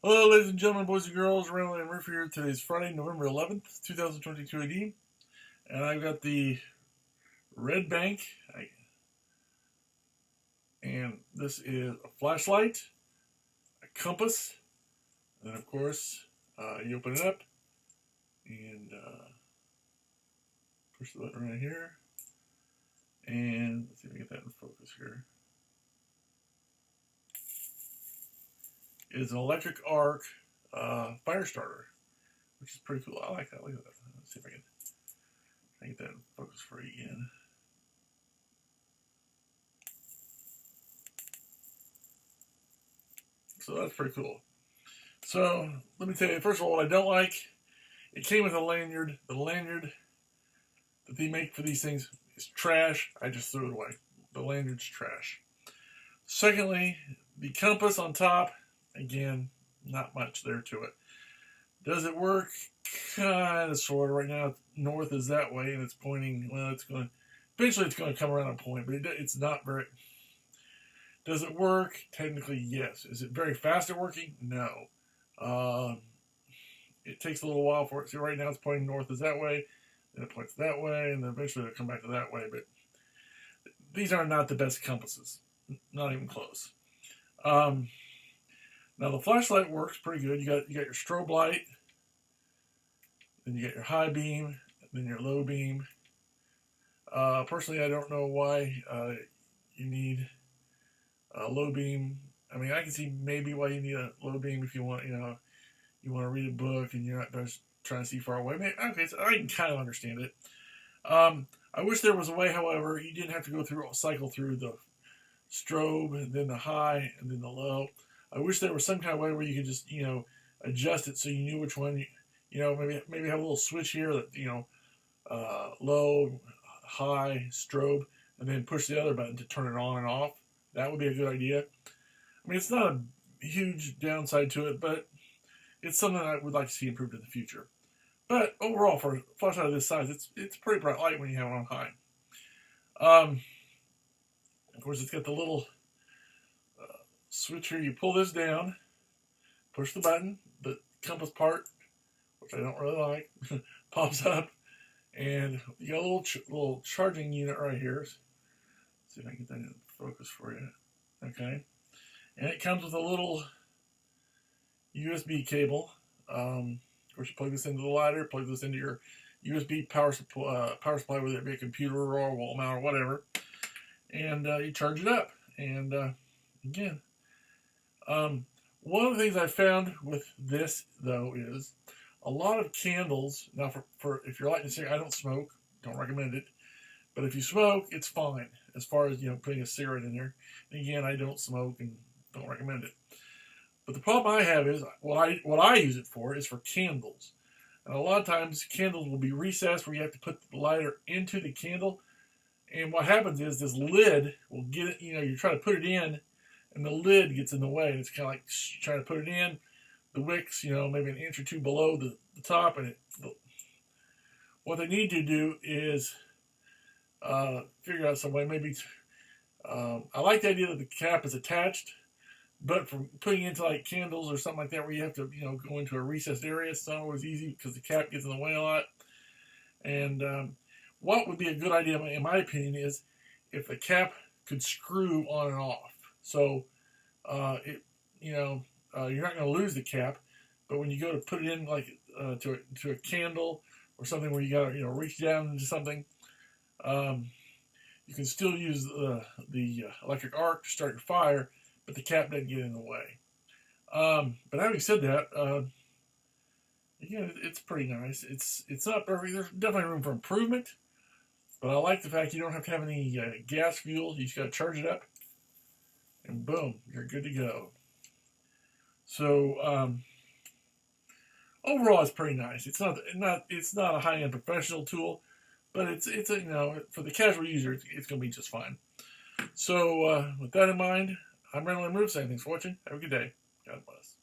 Hello, ladies and gentlemen, boys and girls. Randall M here. Today's Friday, November 11th, 2022 AD. And I've got the red bank. And this is a flashlight, a compass, and then, of course, you open it up and push the button right here. And let's see if we get that in focus here. It's an electric arc fire starter, which is pretty cool. I like that. Look at that. Let's see if I can get that in focus for you again. So that's pretty cool. So let me tell you, first of all, what I don't like, it came with a lanyard. The lanyard that they make for these things is trash. I just threw it away. The lanyard's trash. Secondly, the compass on top, again, not much there to it. Does it work? Kind of, sort of. Right now, north is that way, and it's pointing, well, eventually it's going to come around a point, but it's not very, does it work? Technically, yes. Is it very fast at working? No. It takes a little while for it. See, right now it's pointing north is that way, then it points that way, and then eventually it'll come back to that way, but these are not the best compasses. Not even close. Now the flashlight works pretty good. You got your strobe light, then you got your high beam, then your low beam. Personally, I don't know why you need a low beam. I mean, I can see maybe why you need a low beam if you want, you want to read a book and you're not just trying to see far away. Okay, so I can kind of understand it. I wish there was a way, however, you didn't have to cycle through the strobe and then the high and then the low. I wish there was some kind of way where you could just, adjust it so you knew which one, maybe have a little switch here that, low, high, strobe, and then push the other button to turn it on and off. That would be a good idea. I mean, it's not a huge downside to it, but it's something I would like to see improved in the future. But overall, for a flashlight of this size, it's pretty bright light when you have it on high. Of course, it's got the little switch here. You pull this down, push the button, the compass part, which I don't really like, pops up, and you got a little charging unit right here. Let's see if I can get that in focus for you. Okay, and it comes with a little USB cable. Of course, you plug this into the lighter, plug this into your USB power supply, whether it be a computer or a wall mount or whatever, and you charge it up. And again, one of the things I found with this, though, is a lot of candles. Now, for if you're lighting a cigarette, I don't smoke, don't recommend it. But if you smoke, it's fine as far as putting a cigarette in there. And again, I don't smoke and don't recommend it. But the problem I have is what I use it for is for candles. And a lot of times candles will be recessed where you have to put the lighter into the candle. And what happens is this lid will get it, you try to put it in and the lid gets in the way. And it's kind of like trying to put it in. The wick's, maybe an inch or two below the top. And what they need to do is figure out some way. Maybe I like the idea that the cap is attached. But for putting into like candles or something like that where you have to, go into a recessed area, it's not always easy because the cap gets in the way a lot. And what would be a good idea, in my opinion, is if the cap could screw on and off. So, you're not going to lose the cap, but when you go to put it in like to a candle or something where you got to, reach down into something, you can still use the electric arc to start your fire, but the cap doesn't get in the way. But having said that, it's pretty nice. It's not perfect. There's definitely room for improvement, but I like the fact you don't have to have any gas fuel. You just got to charge it up, and boom, you're good to go. So overall, it's pretty nice. It's not a high-end professional tool, but it's for the casual user, it's going to be just fine. So with that in mind, I'm Randall M saying thanks for watching. Have a good day. God bless.